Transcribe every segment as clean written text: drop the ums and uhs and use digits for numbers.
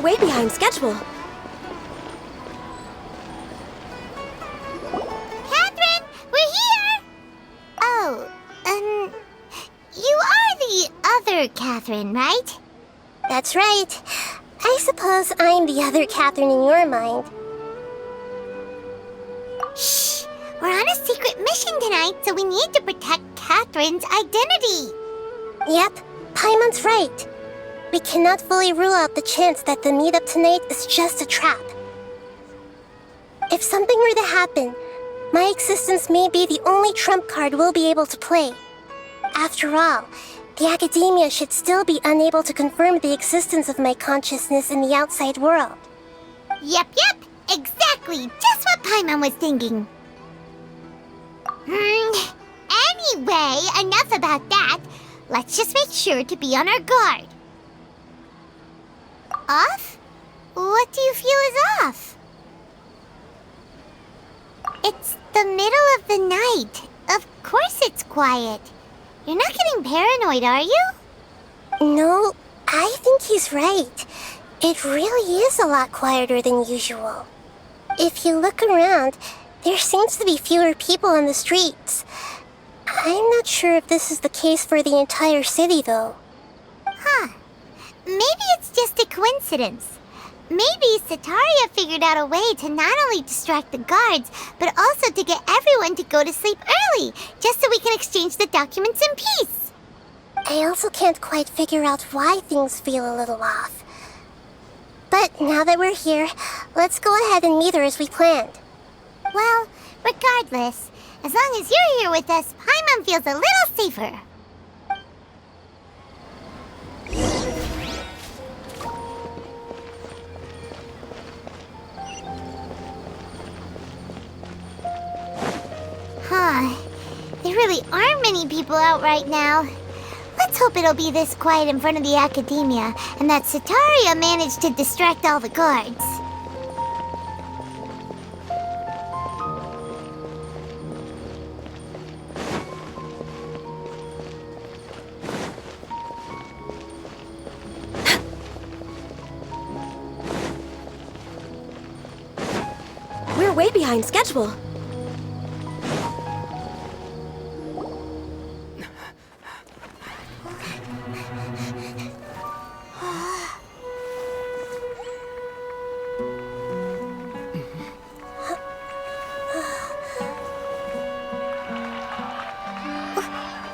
way behind schedule. Catherine, we're here! Oh, you are the other Catherine, right? That's right. I suppose I'm the other Catherine in your mind. Shh! We're on a secret mission tonight, so we need to protect Catherine's identity. Yep, Paimon's right. We cannot fully rule out the chance that the meetup tonight is just a trap. If something were to happen, my existence may be the only trump card we'll be able to play. After all, the academia should still be unable to confirm the existence of my consciousness in the outside world. Yep, exactly, just what Paimon was thinking. Anyway, enough about that. Let's just make sure to be on our guard. Off? What do you feel is off? It's the middle of the night. Of course it's quiet. You're not getting paranoid, are you? No, I think he's right. It really is a lot quieter than usual. If you look around, there seems to be fewer people on the streets. I'm not sure if this is the case for the entire city, though. Huh. Maybe it's just a coincidence. Maybe Sataria figured out a way to not only distract the guards, but also to get everyone to go to sleep early, just so we can exchange the documents in peace. I also can't quite figure out why things feel a little off. But now that we're here, let's go ahead and meet her as we planned. Well, regardless, as long as you're here with us, Paimon feels a little safer. Huh. There really aren't many people out right now. Let's hope it'll be this quiet in front of the academia, and that Sataria managed to distract all the guards. We're way behind schedule.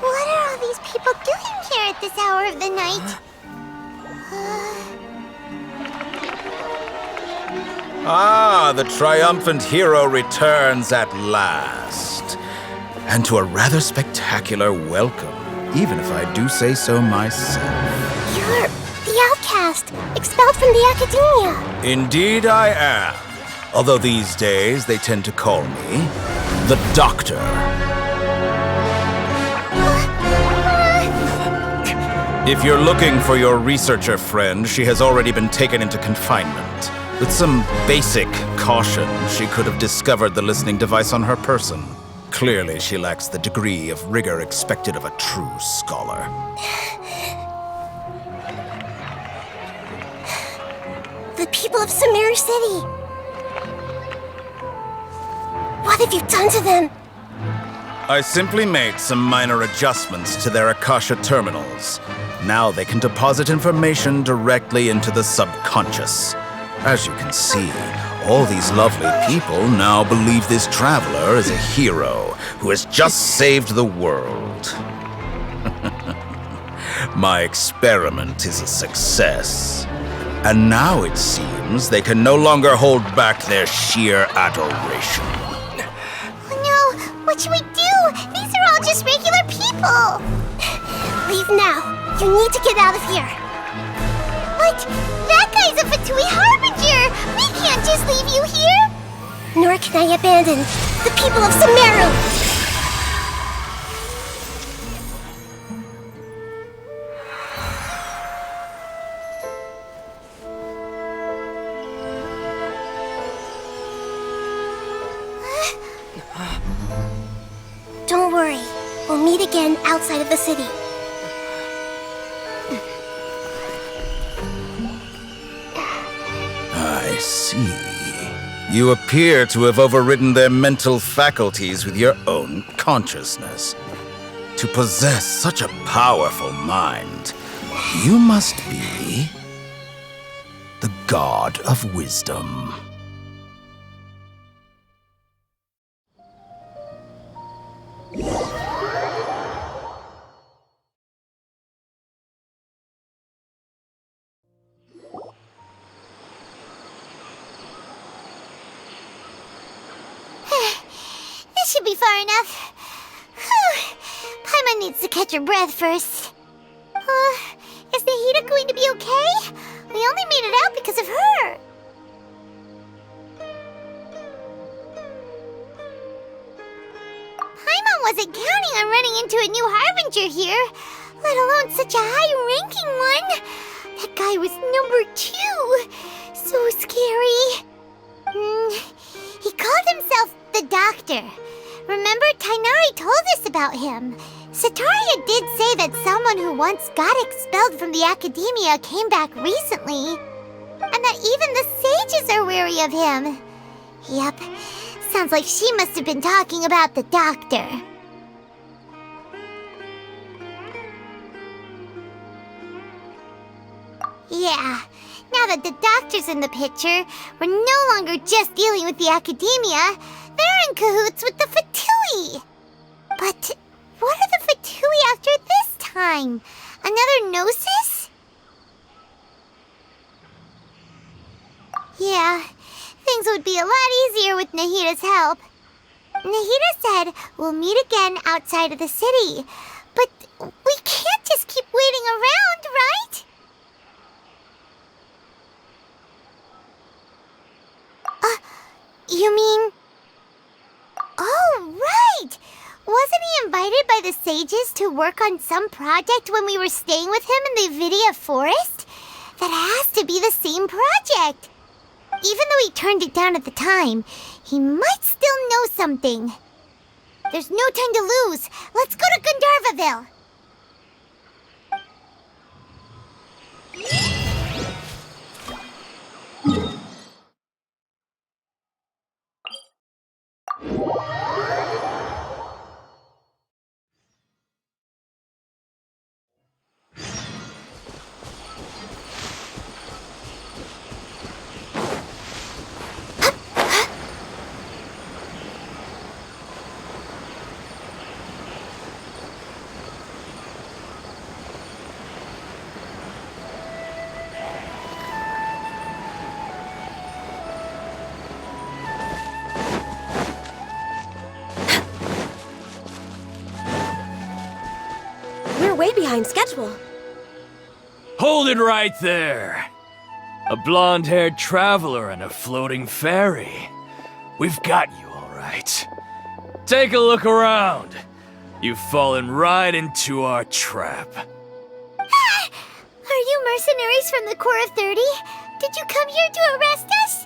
What are all these people doing here at this hour of the night? Ah, the triumphant hero returns at last. And to a rather spectacular welcome, even if I do say so myself. You're the outcast, expelled from the academia. Indeed I am. Although these days they tend to call me the Doctor. If you're looking for your researcher friend, she has already been taken into confinement. With some basic caution, she could have discovered the listening device on her person. Clearly, she lacks the degree of rigor expected of a true scholar. The people of Sumeru City. What have you done to them? I simply made some minor adjustments to their Akasha terminals. Now they can deposit information directly into the subconscious. As you can see, all these lovely people now believe this traveler is a hero who has just saved the world. My experiment is a success. And now it seems they can no longer hold back their sheer adoration. Oh no! What should we do? These are all just regular people! Leave now. You need to get out of here. But that guy's a Fatui Harbinger! We can't just leave you here! Nor can I abandon the people of Sumeru! Don't worry. We'll meet again outside of the city. see. You appear to have overridden their mental faculties with your own consciousness. To possess such a powerful mind, you must be the God of Wisdom. This should be far enough. Whew. Paimon needs to catch her breath first. Is Nahida going to be okay? We only made it out because of her. Paimon wasn't counting on running into a new Harbinger here, let alone such a high-ranking one. That guy was number 2. So scary. He called himself the Doctor. Remember, Tainari told us about him. Sataria did say that someone who once got expelled from the Academia came back recently. And that even the sages are wary of him. Yep, sounds like she must have been talking about the Doctor. Yeah, now that the Doctor's in the picture, we're no longer just dealing with the Academia. They're in cahoots with the Fatui. But what are the Fatui after this time? Another Gnosis? Yeah, things would be a lot easier with Nahida's help. Nahida said we'll meet again outside of the city. But we can't just keep waiting around, right? You mean... Oh, right! Wasn't he invited by the sages to work on some project when we were staying with him in the Vidia Forest? That has to be the same project. Even though he turned it down at the time, he might still know something. There's no time to lose. Let's go to Gandharvaville. Way behind schedule. Hold it right there. A blonde-haired traveler and a floating fairy. We've got you all right. Take a look around. You've fallen right into our trap. Are you mercenaries from the Corps of 30? Did you come here to arrest us?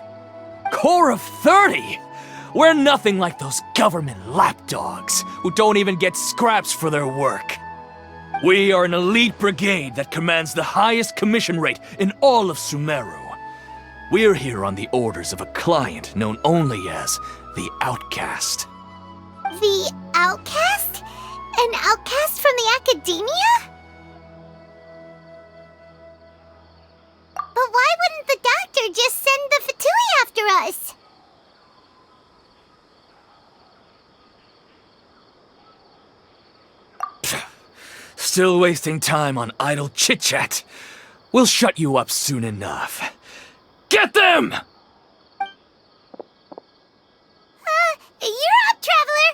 Corps of 30? We're nothing like those government lapdogs who don't even get scraps for their work. We are an elite brigade that commands the highest commission rate in all of Sumeru. We're here on the orders of a client known only as the Outcast. The Outcast? An outcast from the Academia? But why wouldn't the Doctor just send the Fatui after us? Still wasting time on idle chit-chat. We'll shut you up soon enough. Get them! You're up, Traveler!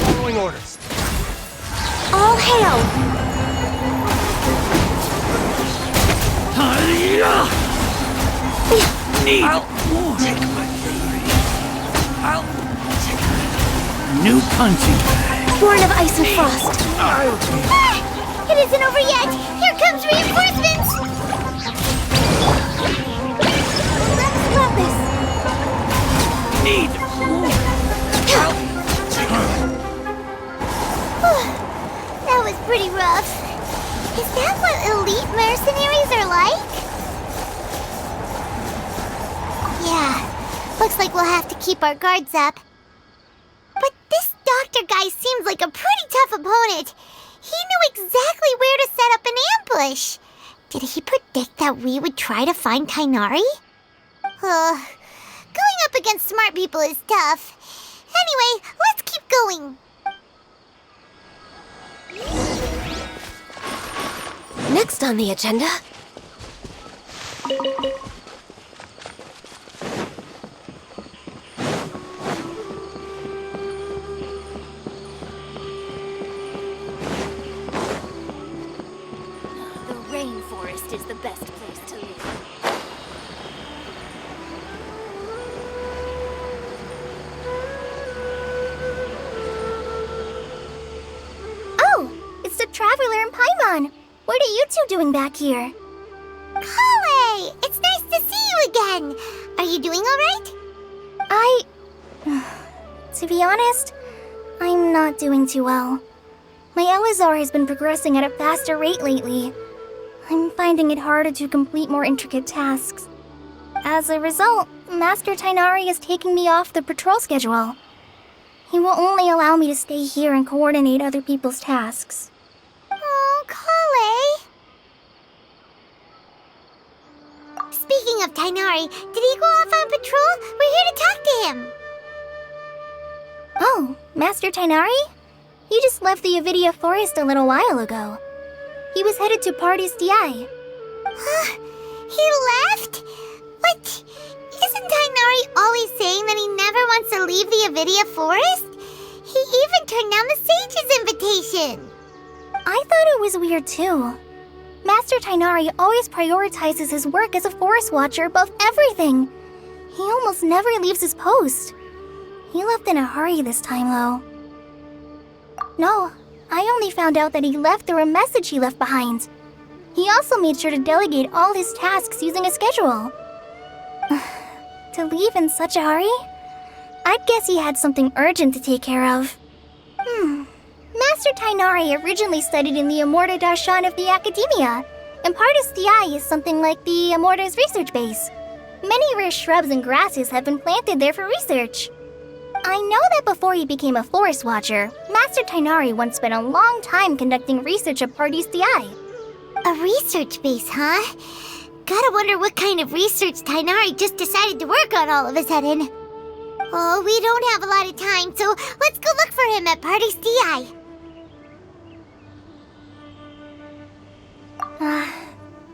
Following orders. All hail! I'll take my theory. I'll take a new punching bag. Born of ice and frost. It isn't over yet! Here comes reinforcements! Let's stop this. Need. That was pretty rough. Is that what elite mercenaries are like? Yeah, looks like we'll have to keep our guards up. But this doctor guy seems like a pretty tough opponent. He knew exactly where to set up an ambush. Did he predict that we would try to find Tainari? Going up against smart people is tough. Anyway, let's keep going. Next on the agenda. The rainforest is the best place to live. Oh, it's the Traveler and Paimon. What are you two doing back here? Kale, it's nice to see you again. Are you doing all right? To be honest, I'm not doing too well. My Elazar has been progressing at a faster rate lately. I'm finding it harder to complete more intricate tasks. As a result, Master Tainari is taking me off the patrol schedule. He will only allow me to stay here and coordinate other people's tasks. Oh, Kale. Speaking of Tainari, did he go off on patrol? We're here to talk to him. Oh, Master Tainari? He just left the Avidia Forest a little while ago. He was headed to Party's DI. He left? But isn't Tainari always saying that he never wants to leave the Avidia Forest? He even turned down the Sage's invitation. I thought it was weird too. Master Tainari always prioritizes his work as a forest watcher above everything. He almost never leaves his post. He left in a hurry this time, though. No, I only found out that he left through a message he left behind. He also made sure to delegate all his tasks using a schedule. To leave in such a hurry? I'd guess he had something urgent to take care of. Master Tainari originally studied in the Immorta Archon of the Academia, and Partis DI is something like the Immorta's research base. Many rare shrubs and grasses have been planted there for research. I know that before he became a forest watcher, Master Tainari once spent a long time conducting research at Partis DI. A research base, huh? Gotta wonder what kind of research Tainari just decided to work on all of a sudden. Oh, we don't have a lot of time, so let's go look for him at Party's DI.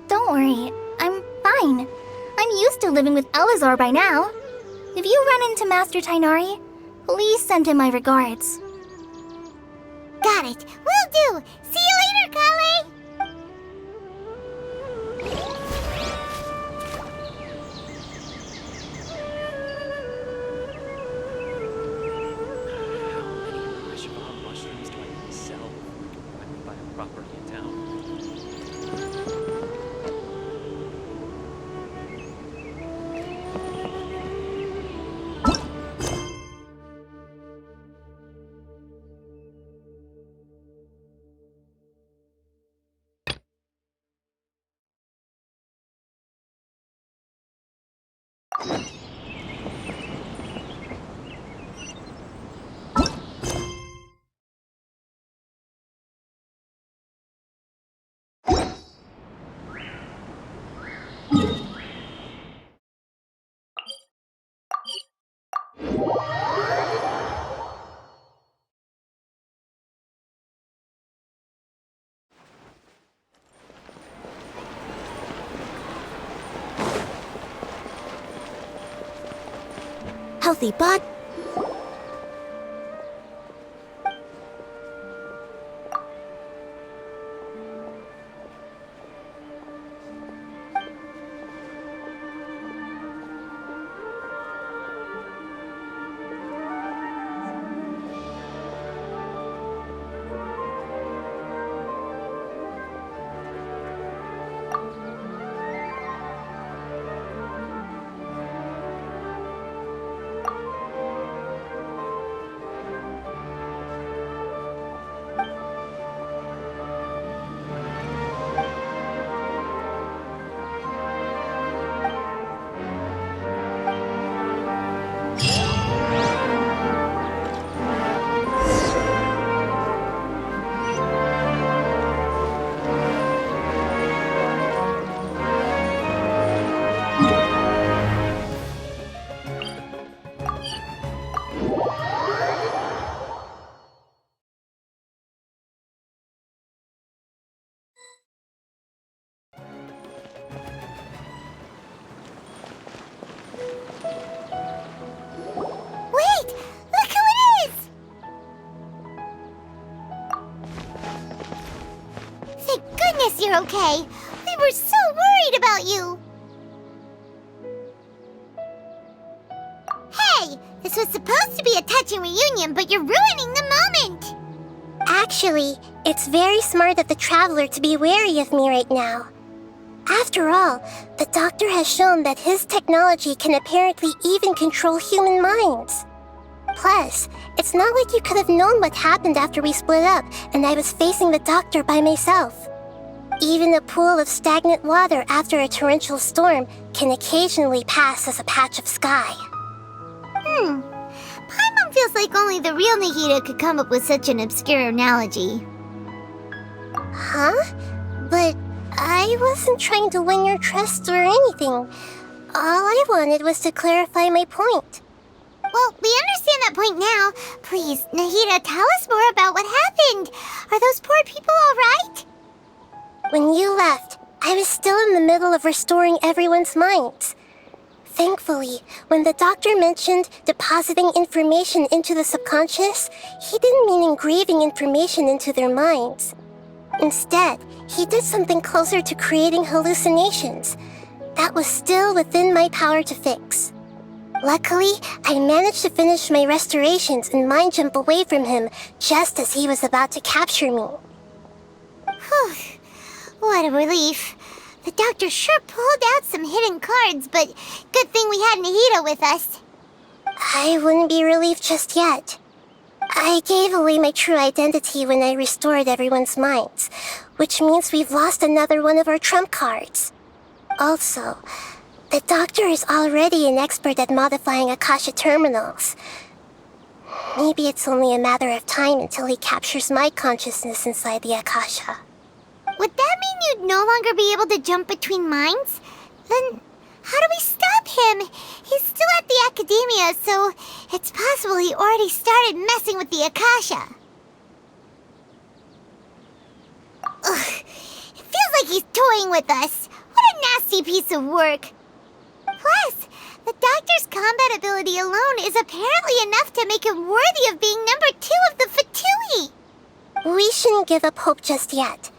Don't worry, I'm fine. I'm used to living with Elazar by now. If you run into Master Tainari, please send him my regards. Got it. Will do. See you later, Kale. Mushrooms do I need to sell? I can buy a property in town. Healthy body. glorious you're okay. We were so worried about you. Hey, this was supposed to be a touching reunion, but you're ruining the moment. Actually, it's very smart of the Traveler to be wary of me right now. After all, the Doctor has shown that his technology can apparently even control human minds. Plus, it's not like you could have known what happened after we split up and I was facing the Doctor by myself. Even a pool of stagnant water after a torrential storm can occasionally pass as a patch of sky. Paimon feels like only the real Nahida could come up with such an obscure analogy. Huh? But I wasn't trying to win your trust or anything. All I wanted was to clarify my point. Well, we understand that point now. Please, Nahida, tell us more about what happened. Are those poor people all right? When you left, I was still in the middle of restoring everyone's minds. Thankfully, when the Doctor mentioned depositing information into the subconscious, he didn't mean engraving information into their minds. Instead, he did something closer to creating hallucinations. That was still within my power to fix. Luckily, I managed to finish my restorations and mind jump away from him just as he was about to capture me. Whew. What a relief. The Doctor sure pulled out some hidden cards, but good thing we had Nahida with us. I wouldn't be relieved just yet. I gave away my true identity when I restored everyone's minds, which means we've lost another one of our trump cards. Also, the Doctor is already an expert at modifying Akasha terminals. Maybe it's only a matter of time until he captures my consciousness inside the Akasha. Would that mean you'd no longer be able to jump between minds? Then how do we stop him? He's still at the Academia, so it's possible he already started messing with the Akasha. Ugh, it feels like he's toying with us. What a nasty piece of work. Plus, the Doctor's combat ability alone is apparently enough to make him worthy of being number 2 of the Fatui. We shouldn't give up hope just yet.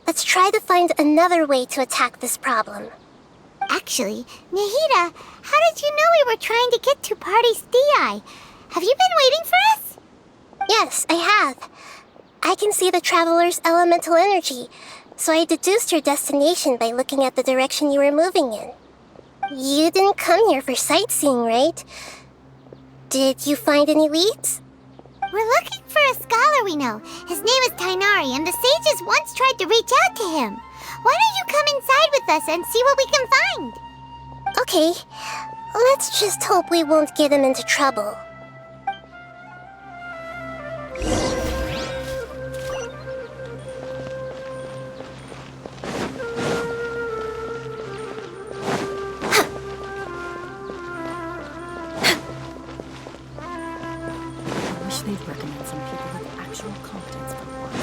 Let's try to find another way to attack this problem. Actually, Nahida, how did you know we were trying to get to Party's DI? Have you been waiting for us? Yes, I have. I can see the Traveler's elemental energy, so I deduced your destination by looking at the direction you were moving in. You didn't come here for sightseeing, right? Did you find any leads? We're looking for a scholar we know. His name is Tainari, and the sages once tried to reach out to him. Why don't you come inside with us and see what we can find? Okay, let's just hope we won't get him into trouble. I wish they'd recommend some people with actual competence for once.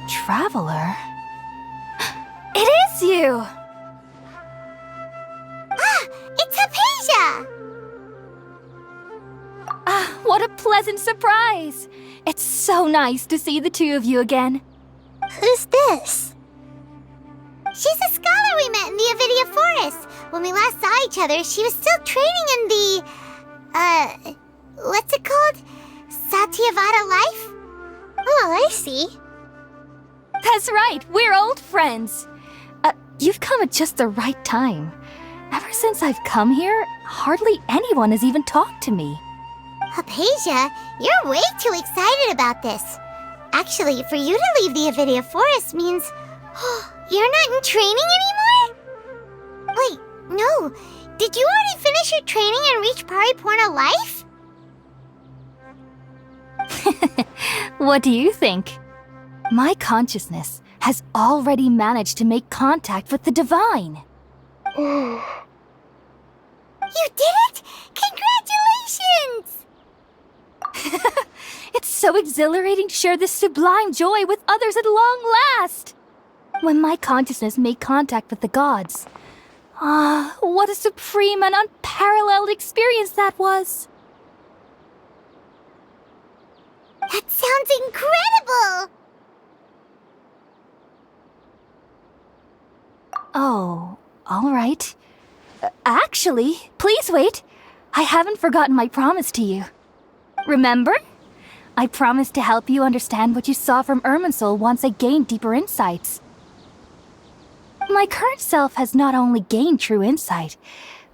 Traveler? It is you! Ah, it's Hypatia! Ah, what a pleasant surprise! It's so nice to see the two of you again. Who's this? She's a scholar we met in the Avidia Forest. When we last saw each other, she was still training in the, what's it called? Satyavada life? Oh, I see. That's right, we're old friends. You've come at just the right time. Ever since I've come here, hardly anyone has even talked to me. Hypatia, you're way too excited about this. Actually, for you to leave the Avidia Forest means you're not in training anymore? Wait, no. Did you already finish your training and reach Pariporna life? What do you think? My consciousness has already managed to make contact with the divine. You did it! Congratulations! It's so exhilarating to share this sublime joy with others at long last. When my consciousness made contact with the gods, Ah, what a supreme and unparalleled experience that was! That sounds incredible! Oh, all right. Actually, please wait. I haven't forgotten my promise to you. Remember? I promised to help you understand what you saw from Irminsul once I gained deeper insights. My current self has not only gained true insight,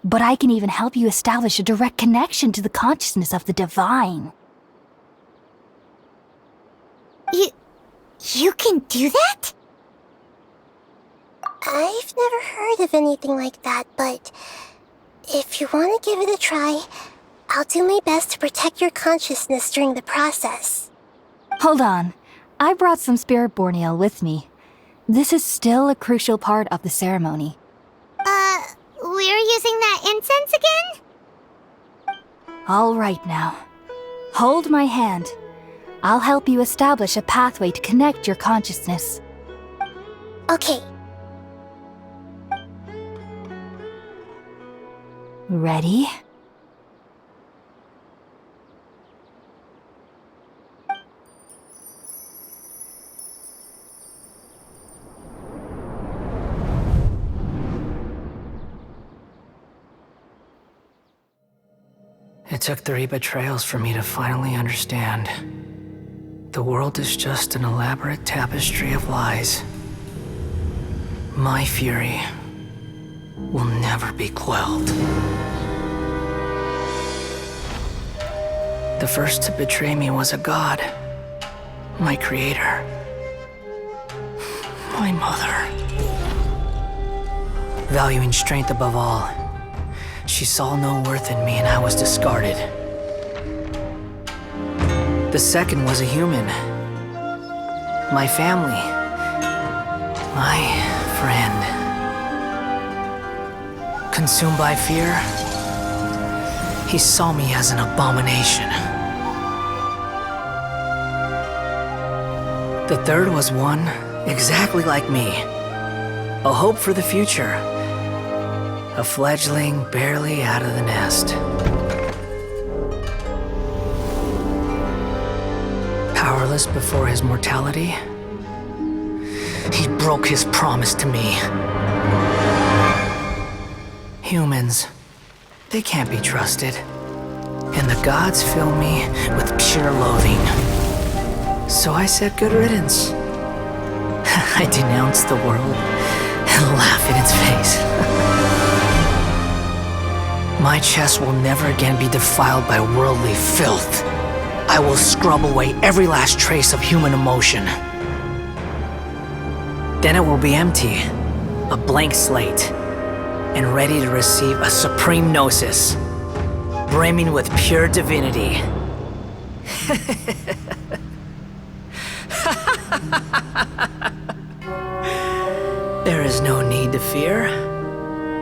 but I can even help you establish a direct connection to the consciousness of the divine. You can do that? I've never heard of anything like that, but if you want to give it a try, I'll do my best to protect your consciousness during the process. Hold on. I brought some spirit-born ale with me. This is still a crucial part of the ceremony. We're using that incense again? All right now. Hold my hand. I'll help you establish a pathway to connect your consciousness. Okay. Ready? It took 3 betrayals for me to finally understand. The world is just an elaborate tapestry of lies. My fury will never be quelled. The first to betray me was a god. My creator. My mother. Valuing strength above all, she saw no worth in me and I was discarded. The second was a human. My family. My friend. Consumed by fear, he saw me as an abomination. The third was one exactly like me. A hope for the future. A fledgling barely out of the nest. Powerless before his mortality, he broke his promise to me. Humans, they can't be trusted. And the gods fill me with pure loathing. So I said good riddance. I denounce the world and laugh in its face. My chest will never again be defiled by worldly filth. I will scrub away every last trace of human emotion. Then it will be empty, a blank slate, and ready to receive a supreme gnosis, brimming with pure divinity. There is no need to fear.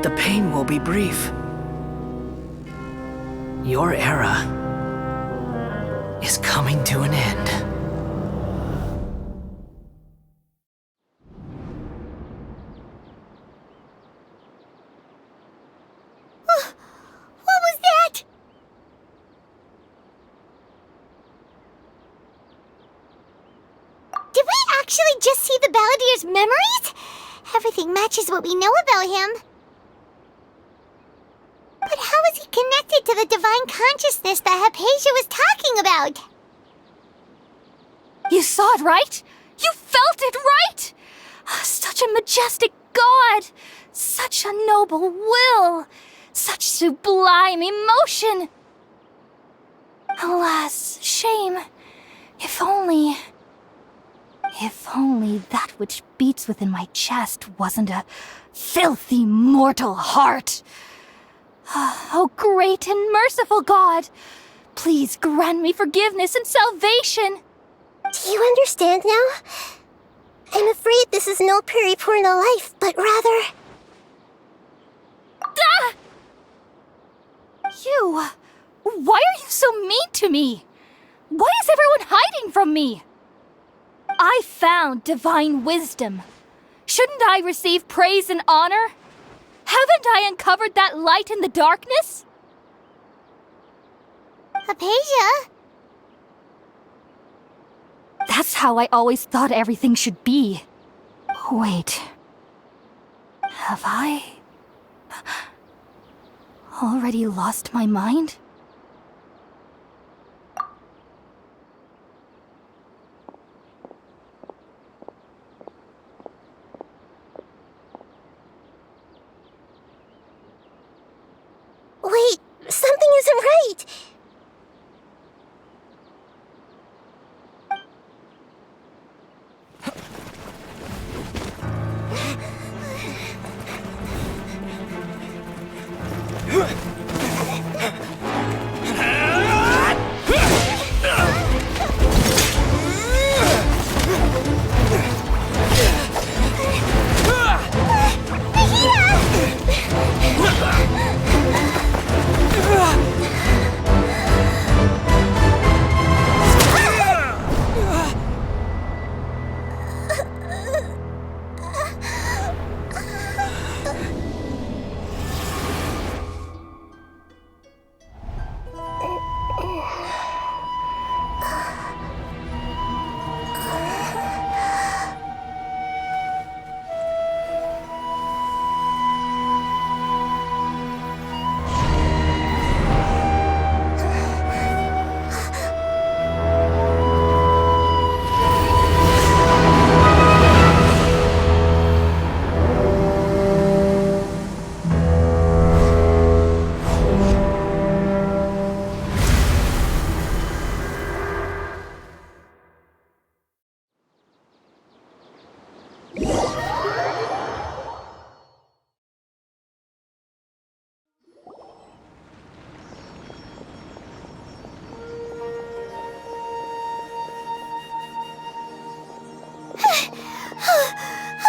The pain will be brief. Your era is coming to an end. What was that? Did we actually just see the Balladier's memories? Everything matches what we know about him. But how is he connected to the divine consciousness that Hypatia was talking about? You saw it, right? You felt it, right? Such a majestic god! Such a noble will! Such sublime emotion! Alas, shame. If only that which beats within my chest wasn't a filthy mortal heart. Oh, great and merciful God! Please grant me forgiveness and salvation! Do you understand now? I'm afraid this is no Puripurna life, but rather... Ah! You! Why are you so mean to me? Why is everyone hiding from me? I found divine wisdom. Shouldn't I receive praise and honor? Haven't I uncovered that light in the darkness? Hypatia? That's how I always thought everything should be. Wait. Have I already lost my mind? Wait, something isn't right.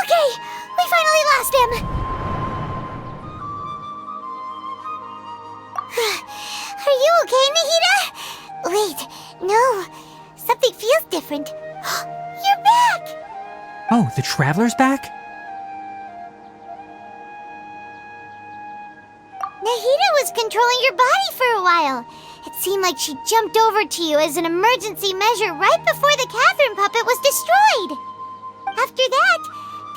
Okay, we finally lost him! Are you okay, Nahida? Wait, no. Something feels different. You're back! Oh, the Traveler's back? Nahida was controlling your body for a while. It seemed like she jumped over to you as an emergency measure right before the Catherine puppet was destroyed. After that,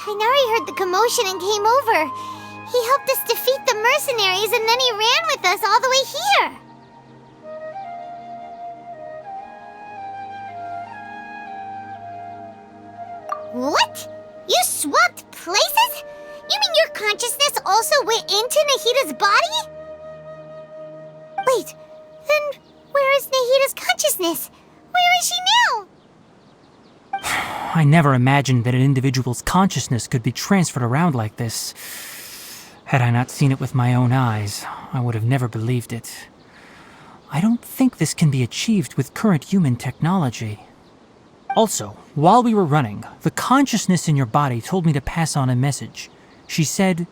Kainari heard the commotion and came over. He helped us defeat the mercenaries and then he ran with us all the way here. What? You swapped places? You mean your consciousness also went into Nahida's body? Wait, then where is Nahida's consciousness? Where is she now? I never imagined that an individual's consciousness could be transferred around like this. Had I not seen it with my own eyes, I would have never believed it. I don't think this can be achieved with current human technology. Also, while we were running, the consciousness in your body told me to pass on a message. She said,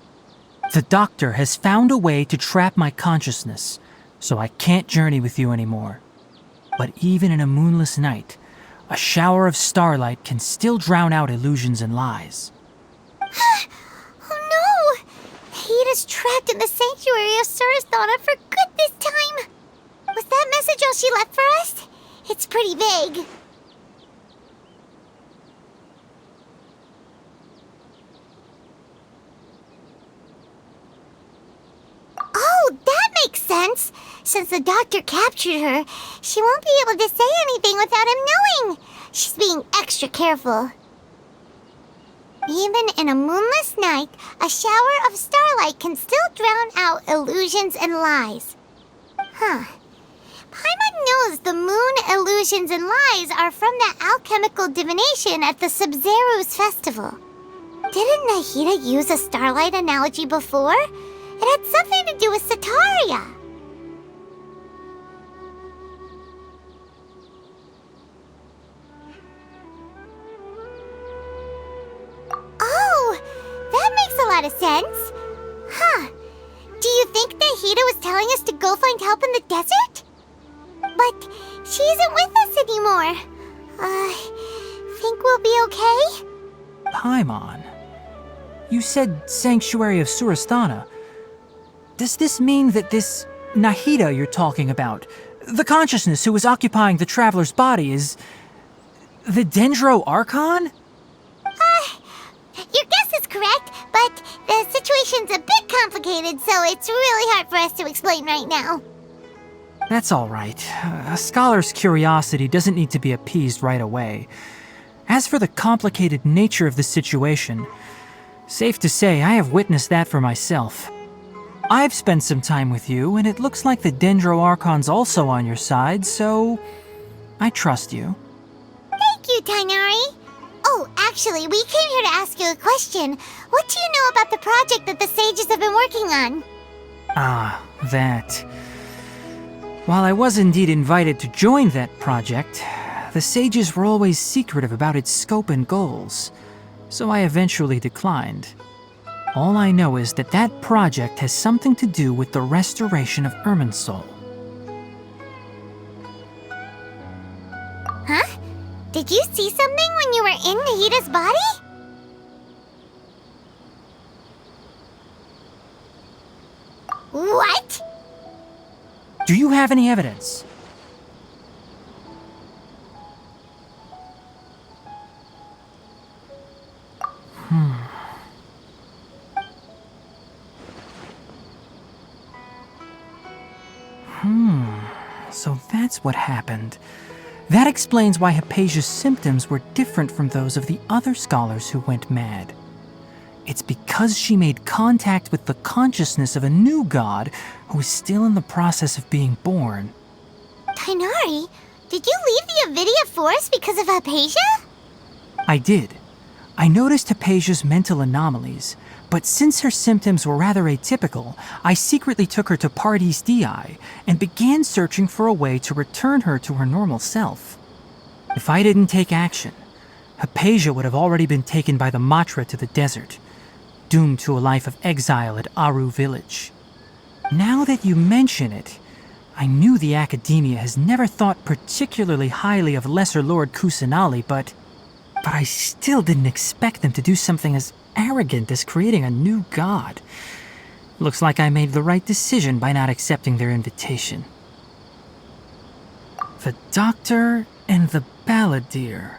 "The doctor has found a way to trap my consciousness, so I can't journey with you anymore. But even in a moonless night, a shower of starlight can still drown out illusions and lies." Oh no! Nahida's trapped in the sanctuary of Surasthana for good this time. Was that message all she left for us? It's pretty vague. Oh, that makes sense. Since the doctor captured her, she won't be able to say anything without him knowing. She's being extra careful. Even in a moonless night, a shower of starlight can still drown out illusions and lies. Huh. Paimon knows the moon illusions and lies are from that alchemical divination at the Sub-Zero's festival. Didn't Nahida use a starlight analogy before? It had something to do with Sataria. Oh, that makes a lot of sense. Huh. Do you think Nahida was telling us to go find help in the desert? But she isn't with us anymore. Think we'll be okay? Paimon, you said Sanctuary of Surasthana, Does this mean that this Nahida you're talking about, the consciousness who was occupying the traveler's body, is the Dendro Archon? Your guess is correct, but the situation's a bit complicated, so it's really hard for us to explain right now. That's all right. A scholar's curiosity doesn't need to be appeased right away. As for the complicated nature of the situation, safe to say I have witnessed that for myself. I've spent some time with you, and it looks like the Dendro Archon's also on your side, so I trust you. Thank you, Tainari. Oh, actually, we came here to ask you a question. What do you know about the project that the sages have been working on? Ah, that. While I was indeed invited to join that project, the sages were always secretive about its scope and goals, so I eventually declined. All I know is that that project has something to do with the restoration of Irminsul. Huh? Did you see something when you were in Nahida's body? What? Do you have any evidence? So that's what happened. That explains why Hypatia's symptoms were different from those of the other scholars who went mad. It's because she made contact with the consciousness of a new god who is still in the process of being born. Tainari, did you leave the Avidia Forest because of Hypatia? I did. I noticed Hypatia's mental anomalies, but since her symptoms were rather atypical, I secretly took her to Pardis Dii and began searching for a way to return her to her normal self. If I didn't take action, Hypatia would have already been taken by the Matra to the desert, doomed to a life of exile at Aru village. Now that you mention it, I knew the Academia has never thought particularly highly of Lesser Lord Kusanali, but I still didn't expect them to do something as arrogant as creating a new god. Looks like I made the right decision by not accepting their invitation. The Doctor and the Balladeer.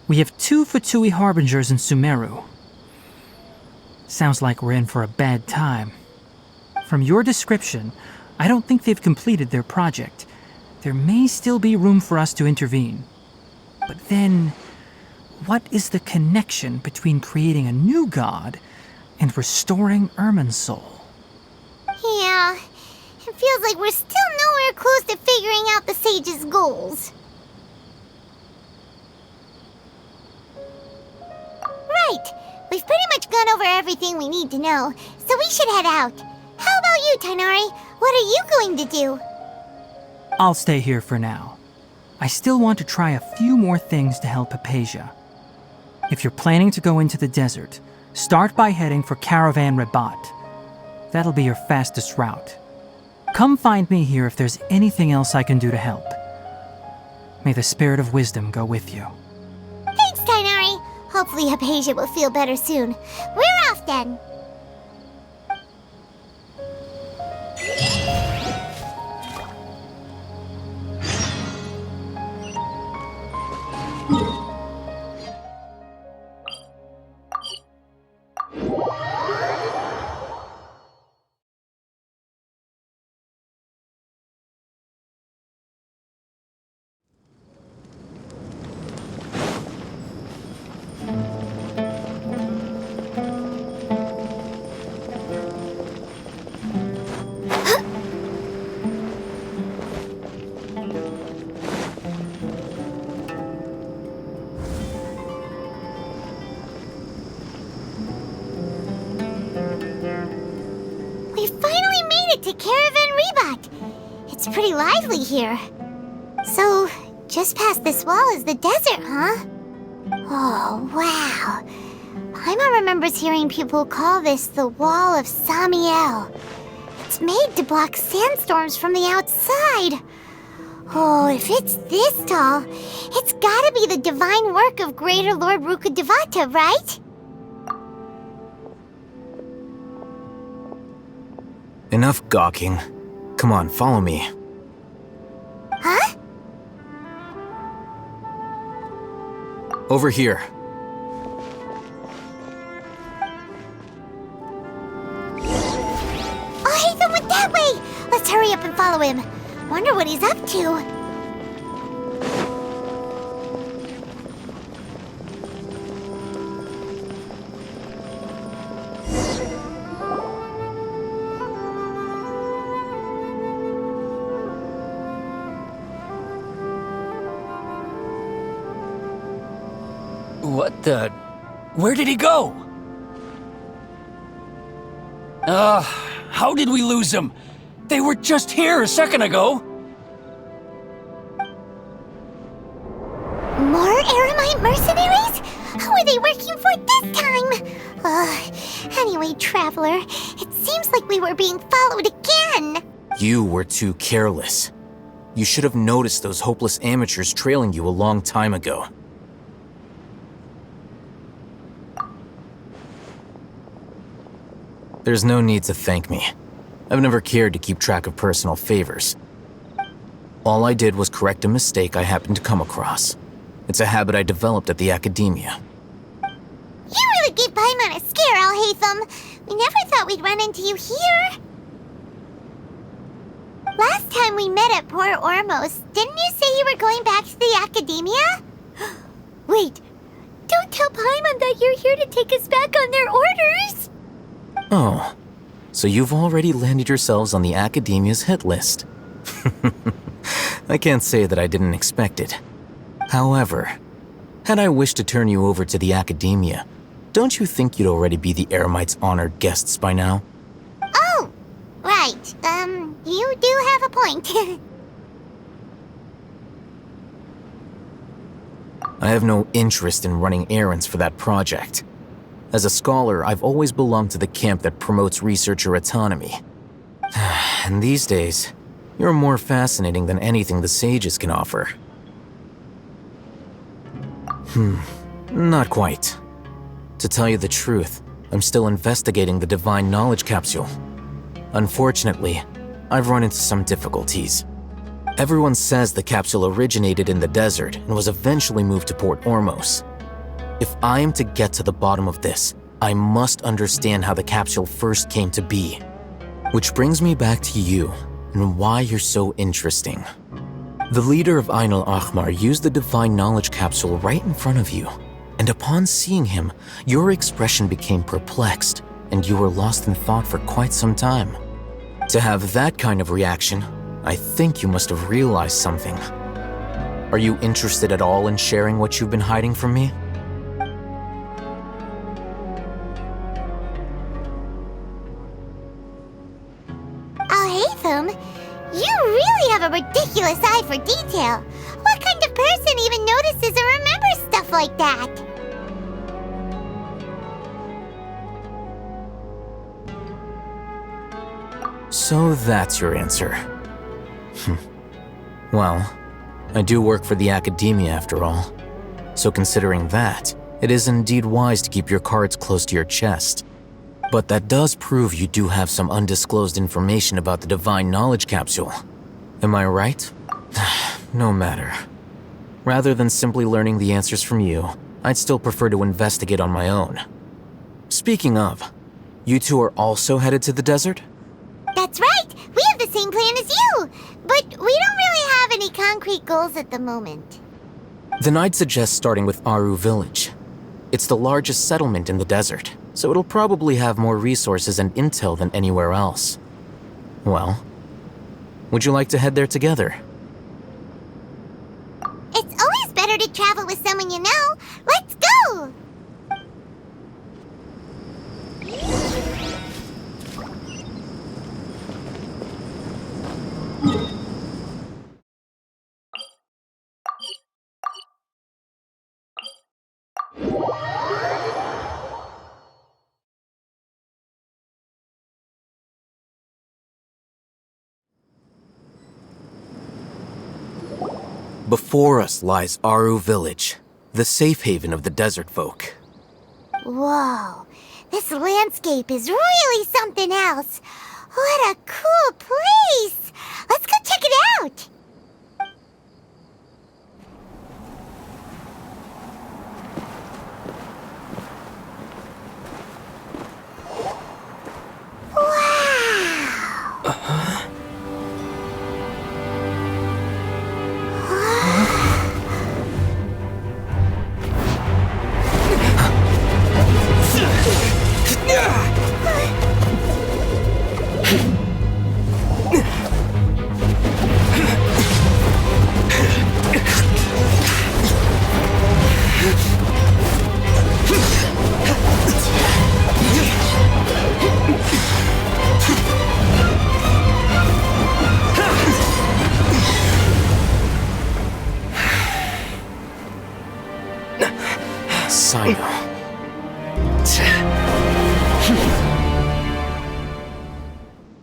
We have 2 Fatui Harbingers in Sumeru. Sounds like we're in for a bad time. From your description, I don't think they've completed their project. There may still be room for us to intervene. But then, what is the connection between creating a new god and restoring Irminsul? Yeah, it feels like we're still nowhere close to figuring out the sage's goals. Right, we've pretty much gone over everything we need to know, so we should head out. How about you, Tainari? What are you going to do? I'll stay here for now. I still want to try a few more things to help Hypatia. If you're planning to go into the desert, start by heading for Caravan Rabat. That'll be your fastest route. Come find me here if there's anything else I can do to help. May the spirit of wisdom go with you. Thanks, Tainari. Hopefully Hypatia will feel better soon. We're off then. We finally made it to Caravan Rebat. It's pretty lively here. So, just past this wall is the desert, huh? Oh, wow. Paimon remembers hearing people call this the Wall of Samiel. It's made to block sandstorms from the outside. Oh, if it's this tall, it's gotta be the divine work of Greater Lord Rukkhadevata, right? Enough gawking. Come on, follow me. Huh? Over here. Oh, Ethan went that way! Let's hurry up and follow him. Wonder what he's up to. What the... Where did he go? How did we lose them? They were just here a second ago. More Eremite mercenaries? Who are they working for this time? Anyway, Traveler, it seems like we were being followed again. You were too careless. You should have noticed those hopeless amateurs trailing you a long time ago. There's no need to thank me. I've never cared to keep track of personal favors. All I did was correct a mistake I happened to come across. It's a habit I developed at the Academia. You really gave Paimon a scare, Alhaitham. We never thought we'd run into you here. Last time we met at Port Ormos, didn't you say you were going back to the Academia? Wait, don't tell Paimon that you're here to take us back on their orders. Oh, so you've already landed yourselves on the Academia's hit list. I can't say that I didn't expect it. However, had I wished to turn you over to the Academia, don't you think you'd already be the Eremites' honored guests by now? Oh, right. You do have a point. I have no interest in running errands for that project. As a scholar, I've always belonged to the camp that promotes researcher autonomy. And these days, you're more fascinating than anything the sages can offer. Not quite. To tell you the truth, I'm still investigating the Divine Knowledge Capsule. Unfortunately, I've run into some difficulties. Everyone says the capsule originated in the desert and was eventually moved to Port Ormos. If I am to get to the bottom of this, I must understand how the capsule first came to be. Which brings me back to you, and why you're so interesting. The leader of Ain al-Ahmar used the Divine Knowledge Capsule right in front of you, and upon seeing him, your expression became perplexed, and you were lost in thought for quite some time. To have that kind of reaction, I think you must have realized something. Are you interested at all in sharing what you've been hiding from me? Alhaitham, you really have a ridiculous eye for detail. What kind of person even notices or remembers stuff like that? So that's your answer. Well, I do work for the Academia after all. So considering that, it is indeed wise to keep your cards close to your chest. But that does prove you do have some undisclosed information about the Divine Knowledge Capsule. Am I right? No matter. Rather than simply learning the answers from you, I'd still prefer to investigate on my own. Speaking of, you two are also headed to the desert? That's right! We have the same plan as you! But we don't really have any concrete goals at the moment. Then I'd suggest starting with Aru Village. It's the largest settlement in the desert, so it'll probably have more resources and intel than anywhere else. Well, would you like to head there together? It's always better to travel with someone you know. Let's go! Before us lies Aru Village, the safe haven of the desert folk. Whoa, this landscape is really something else. What a cool place! Let's go check it out!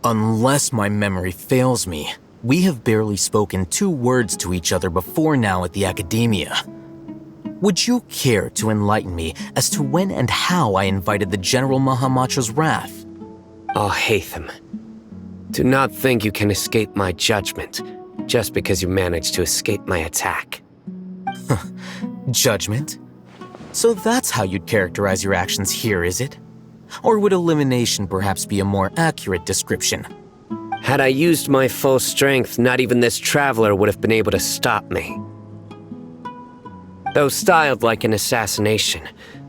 Unless my memory fails me, we have barely spoken 2 words to each other before now at the Academia. Would you care to enlighten me as to when and how I invited the General Mahamatra's wrath? Al-Haytham, do not think you can escape my judgment just because you managed to escape my attack. Judgment? So that's how you'd characterize your actions here, is it? Or would elimination perhaps be a more accurate description? Had I used my full strength, not even this traveler would have been able to stop me. Though styled like an assassination,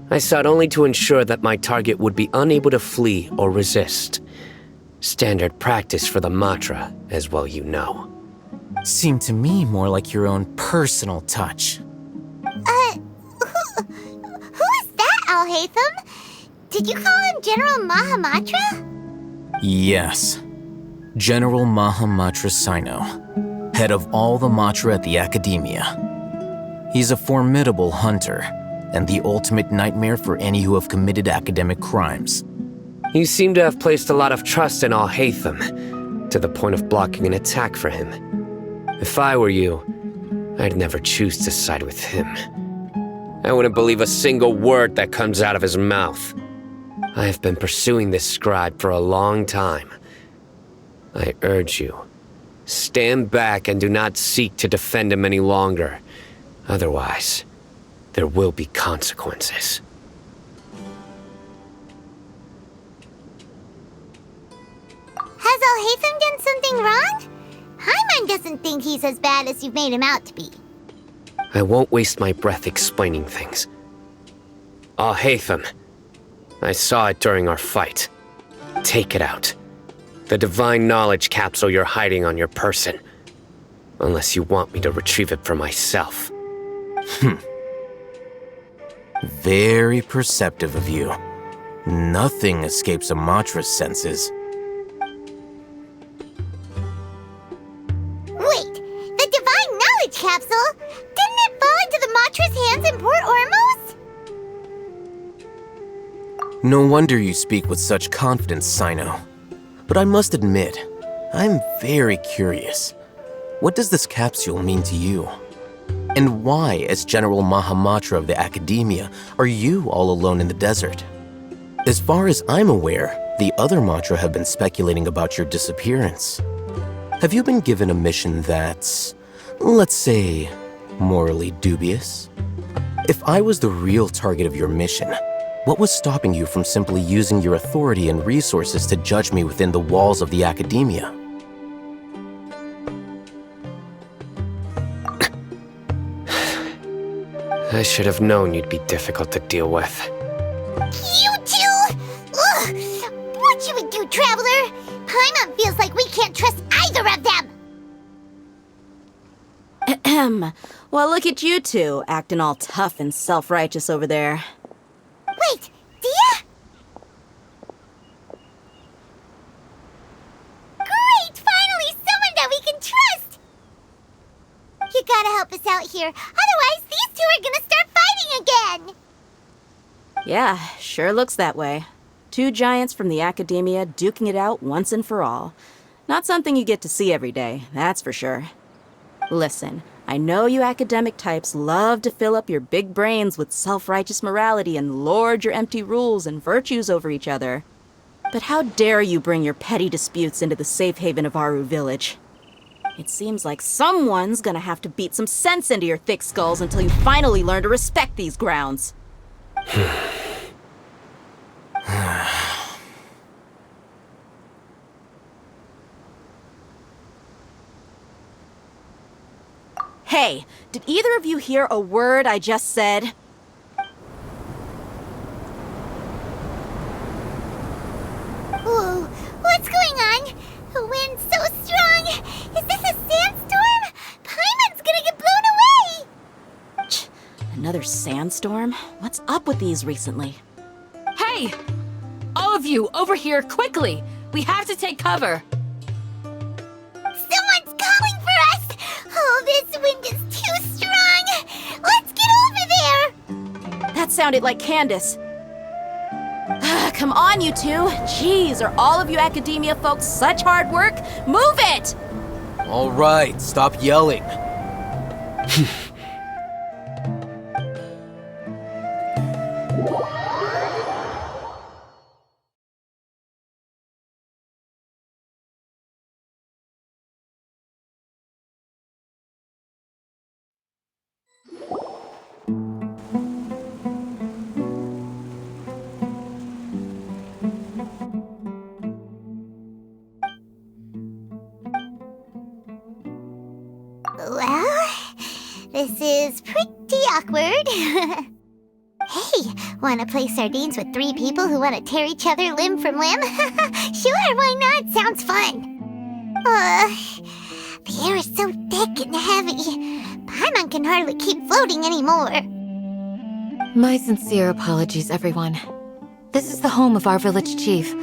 I sought only to ensure that my target would be unable to flee or resist. Standard practice for the Matra, as well you know. Seemed to me more like your own personal touch. Who is that, Al-Haytham? Did you call him General Mahamatra? Yes. General Mahamatra Sino, head of all the Matra at the Academia. He's a formidable hunter, and the ultimate nightmare for any who have committed academic crimes. You seem to have placed a lot of trust in Al-Haytham, to the point of blocking an attack for him. If I were you, I'd never choose to side with him. I wouldn't believe a single word that comes out of his mouth. I have been pursuing this scribe for a long time. I urge you, stand back and do not seek to defend him any longer. Otherwise, there will be consequences. Has Al-Haytham done something wrong? Hyman doesn't think he's as bad as you've made him out to be. I won't waste my breath explaining things. Al-Haytham, I saw it during our fight. Take it out. The divine knowledge capsule you're hiding on your person. Unless you want me to retrieve it for myself. Very perceptive of you. Nothing escapes a Matra's senses. Wait, the divine knowledge capsule? Didn't it fall into the Matra's hands in Port Ormos? No wonder you speak with such confidence, Sino. But I must admit, I'm very curious. What does this capsule mean to you? And why, as General Mahamatra of the Academia, are you all alone in the desert? As far as I'm aware, the other Matra have been speculating about your disappearance. Have you been given a mission that's, let's say, morally dubious? If I was the real target of your mission, what was stopping you from simply using your authority and resources to judge me within the walls of the Academia? I should have known you'd be difficult to deal with. You two? Ugh! What should we do, Traveler? Paimon feels like we can't trust either of them! Ahem. Well, look at you two, acting all tough and self-righteous over there. Wait, Dia? Great! Finally, someone that we can trust! You gotta help us out here, otherwise these two are gonna start fighting again! Yeah, sure looks that way. 2 giants from the Academia duking it out once and for all. Not something you get to see every day, that's for sure. Listen, I know you academic types love to fill up your big brains with self-righteous morality and lord your empty rules and virtues over each other. But how dare you bring your petty disputes into the safe haven of Aru Village? It seems like someone's gonna have to beat some sense into your thick skulls until you finally learn to respect these grounds. Hey, did either of you hear a word I just said? Whoa, what's going on? The wind's so strong. Is this a sandstorm? Paimon's gonna get blown away. Another sandstorm? What's up with these recently? Hey! All of you, over here, quickly! We have to take cover! Someone's calling for us. Oh, this wind is too strong. Let's get over there. That sounded like Candace. Come on, you two. Jeez, are all of you academia folks such hard work? Move it! All right, stop yelling. Well, this is pretty awkward. Hey, wanna play sardines with 3 people who wanna tear each other limb from limb? Sure, why not? Sounds fun. The air is so thick and heavy. Paimon can hardly keep floating anymore. My sincere apologies, everyone. This is the home of our village chief.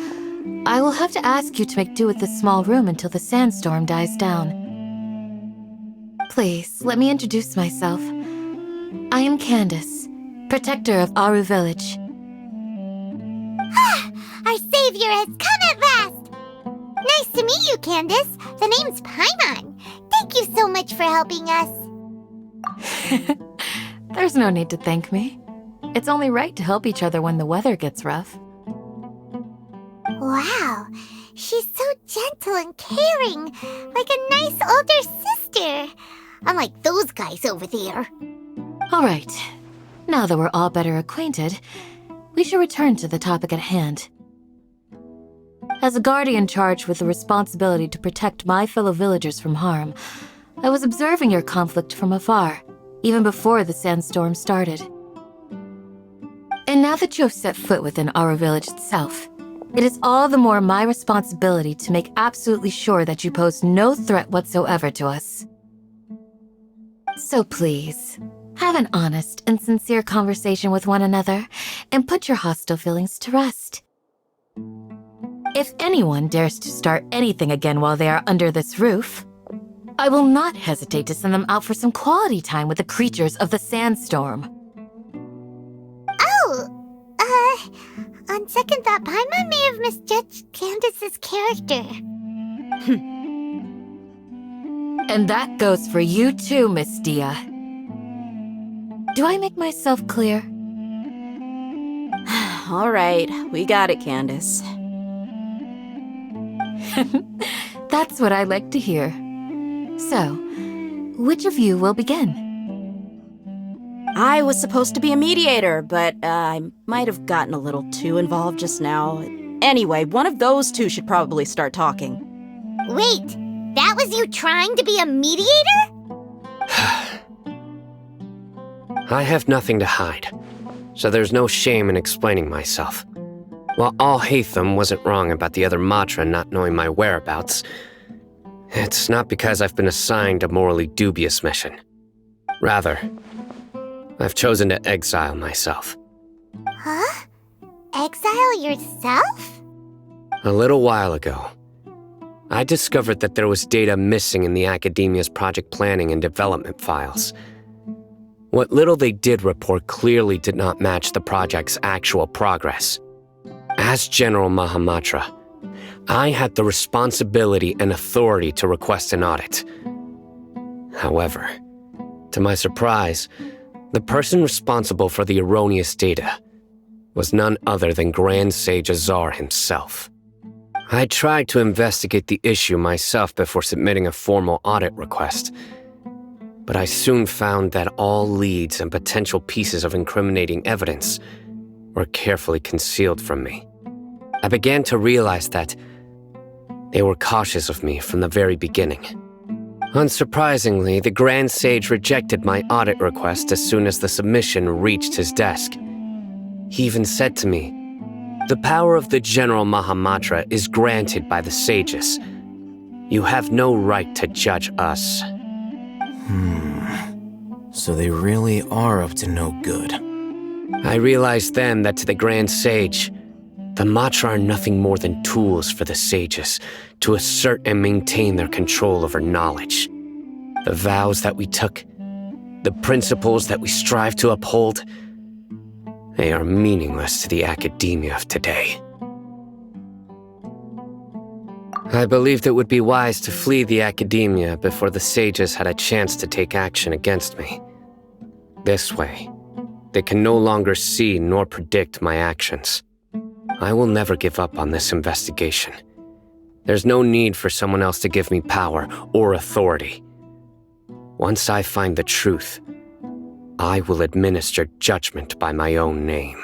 I will have to ask you to make do with this small room until the sandstorm dies down. Please, let me introduce myself. I am Candace, protector of Aru Village. Our savior has come at last! Nice to meet you, Candace. The name's Paimon. Thank you so much for helping us. There's no need to thank me. It's only right to help each other when the weather gets rough. Wow, she's so gentle and caring, like a nice older sister. Unlike those guys over there. All right, now that we're all better acquainted, we should return to the topic at hand. As a guardian charged with the responsibility to protect my fellow villagers from harm, I was observing your conflict from afar, even before the sandstorm started. And now that you have set foot within Aru Village itself, it is all the more my responsibility to make absolutely sure that you pose no threat whatsoever to us. So please, have an honest and sincere conversation with one another and put your hostile feelings to rest. If anyone dares to start anything again while they are under this roof, I will not hesitate to send them out for some quality time with the creatures of the sandstorm. On second thought, Paimon may have misjudged Candace's character. And that goes for you too, Miss Dia. Do I make myself clear? All right, we got it, Candace. That's what I like to hear. So, which of you will begin? I was supposed to be a mediator, but I might have gotten a little too involved just now. Anyway, one of those two should probably start talking. Wait, that was you trying to be a mediator? I have nothing to hide, so there's no shame in explaining myself. While Al-Haytham wasn't wrong about the other Matra not knowing my whereabouts, it's not because I've been assigned a morally dubious mission. Rather, I've chosen to exile myself. Huh? Exile yourself? A little while ago, I discovered that there was data missing in the Academia's project planning and development files. What little they did report clearly did not match the project's actual progress. As General Mahamatra, I had the responsibility and authority to request an audit. However, to my surprise, the person responsible for the erroneous data was none other than Grand Sage Azar himself. I tried to investigate the issue myself before submitting a formal audit request, but I soon found that all leads and potential pieces of incriminating evidence were carefully concealed from me. I began to realize that they were cautious of me from the very beginning. Unsurprisingly, the Grand Sage rejected my audit request as soon as the submission reached his desk. He even said to me, "The power of the General Mahamatra is granted by the sages. You have no right to judge us." So they really are up to no good. I realized then that to the Grand Sage, the Matra are nothing more than tools for the sages to assert and maintain their control over knowledge. The vows that we took, the principles that we strive to uphold, they are meaningless to the academia of today. I believed it would be wise to flee the academia before the sages had a chance to take action against me. This way, they can no longer see nor predict my actions. I will never give up on this investigation. There's no need for someone else to give me power or authority. Once I find the truth, I will administer judgment by my own name.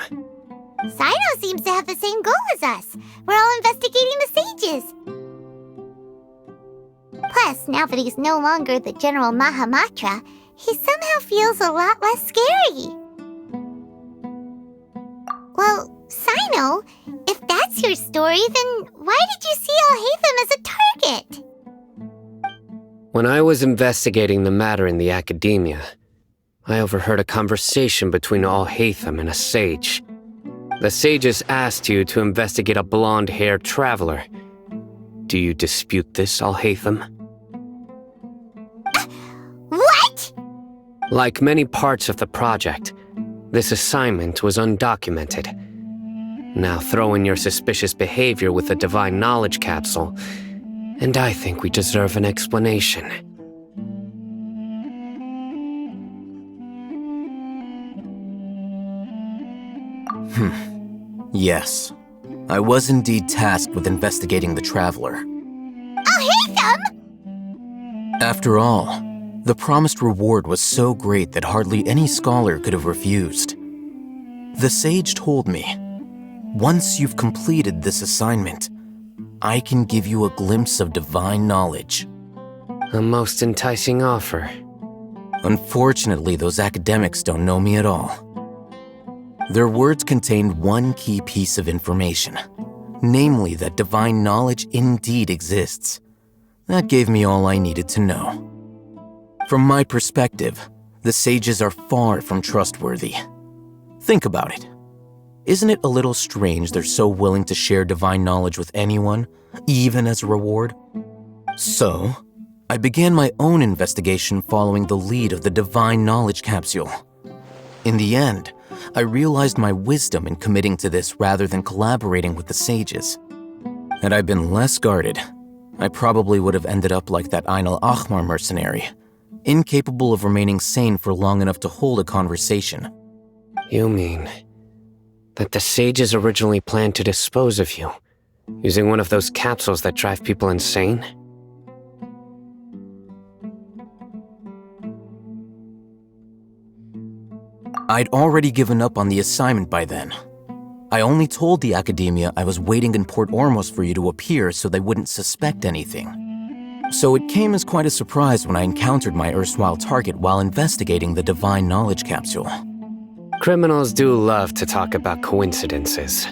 Sino seems to have the same goal as us. We're all investigating the sages. Plus, now that he's no longer the General Mahamatra, he somehow feels a lot less scary. Well, Sino, if that's your story, then why did you see Alhaitham as a target? When I was investigating the matter in the academia, I overheard a conversation between Alhaitham and a sage. The sages asked you to investigate a blonde-haired traveler. Do you dispute this, Alhaitham? What? Like many parts of the project, this assignment was undocumented. Now throw in your suspicious behavior with the Divine Knowledge Capsule, and I think we deserve an explanation. Yes. I was indeed tasked with investigating the Traveler. Alhaitham! After all, the promised reward was so great that hardly any scholar could have refused. The sage told me, once you've completed this assignment, I can give you a glimpse of divine knowledge. A most enticing offer. Unfortunately, those academics don't know me at all. Their words contained one key piece of information, namely that divine knowledge indeed exists. That gave me all I needed to know. From my perspective, the sages are far from trustworthy. Think about it. Isn't it a little strange they're so willing to share divine knowledge with anyone, even as a reward? So, I began my own investigation following the lead of the Divine Knowledge Capsule. In the end, I realized my wisdom in committing to this rather than collaborating with the sages. Had I been less guarded, I probably would have ended up like that Ain al-Ahmar mercenary, incapable of remaining sane for long enough to hold a conversation. You mean that the sages originally planned to dispose of you, using one of those capsules that drive people insane? I'd already given up on the assignment by then. I only told the academia I was waiting in Port Ormos for you to appear so they wouldn't suspect anything. So it came as quite a surprise when I encountered my erstwhile target while investigating the Divine Knowledge Capsule. Criminals do love to talk about coincidences.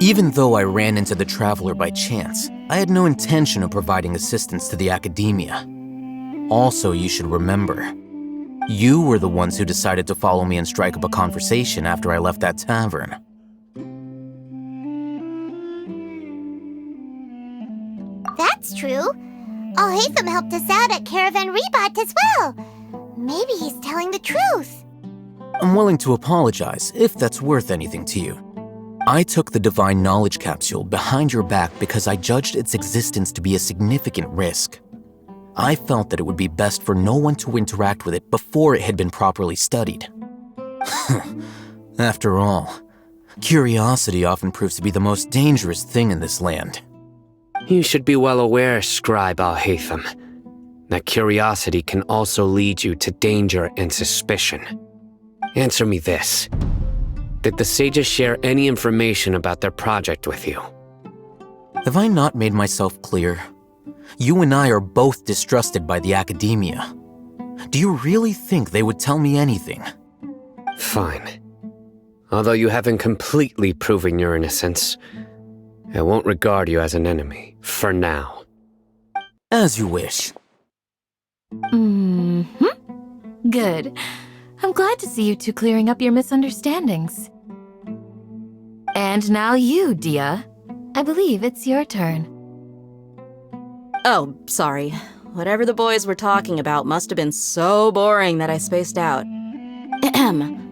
Even though I ran into the Traveler by chance, I had no intention of providing assistance to the academia. Also, you should remember, you were the ones who decided to follow me and strike up a conversation after I left that tavern. That's true. Alhaitham helped us out at Caravan Rebat as well. Maybe he's telling the truth. I'm willing to apologize if that's worth anything to you. I took the Divine Knowledge Capsule behind your back because I judged its existence to be a significant risk. I felt that it would be best for no one to interact with it before it had been properly studied. After all, curiosity often proves to be the most dangerous thing in this land. You should be well aware, Scribe Al-Haytham, that curiosity can also lead you to danger and suspicion. Answer me this. Did the sages share any information about their project with you? Have I not made myself clear? You and I are both distrusted by the academia. Do you really think they would tell me anything? Fine. Although you haven't completely proven your innocence, I won't regard you as an enemy, for now. As you wish. Good. I'm glad to see you two clearing up your misunderstandings. And now you, Dia. I believe it's your turn. Oh, sorry. Whatever the boys were talking about must have been so boring that I spaced out.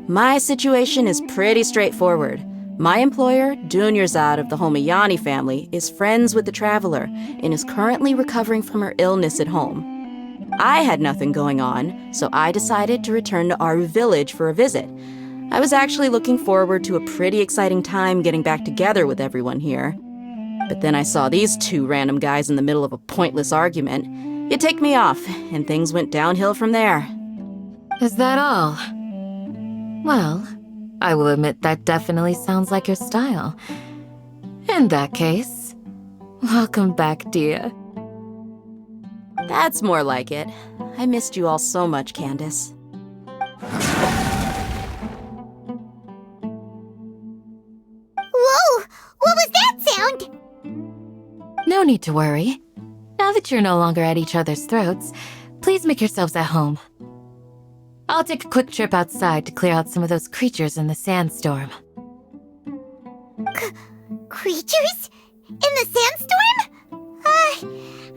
My situation is pretty straightforward. My employer, Dunyarzad of the Homayani family, is friends with the Traveler and is currently recovering from her illness at home. I had nothing going on, so I decided to return to Aru village for a visit. I was actually looking forward to a pretty exciting time getting back together with everyone here. But then I saw these two random guys in the middle of a pointless argument. It ticked me off, and things went downhill from there. Is that all? Well, I will admit that definitely sounds like your style. In that case, welcome back, Dia. That's more like it. I missed you all so much, Candace. Whoa! What was that sound? No need to worry. Now that you're no longer at each other's throats, please make yourselves at home. I'll take a quick trip outside to clear out some of those creatures in the sandstorm. Creatures? In the sandstorm?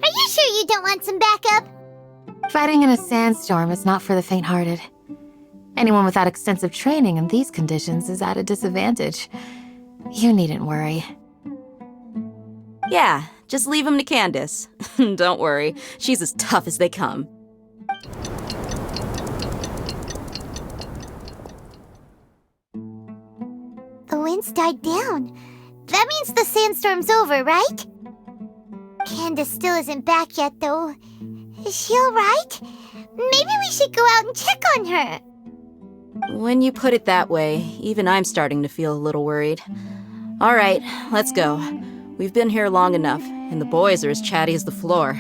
Are you sure you don't want some backup? Fighting in a sandstorm is not for the faint-hearted. Anyone without extensive training in these conditions is at a disadvantage. You needn't worry. Yeah, just leave him to Candace. Don't worry, she's as tough as they come. The wind's died down. That means the sandstorm's over, right? Candace still isn't back yet, though. Is she alright? Maybe we should go out and check on her. When you put it that way, even I'm starting to feel a little worried. All right, let's go. We've been here long enough, and the boys are as chatty as the floor.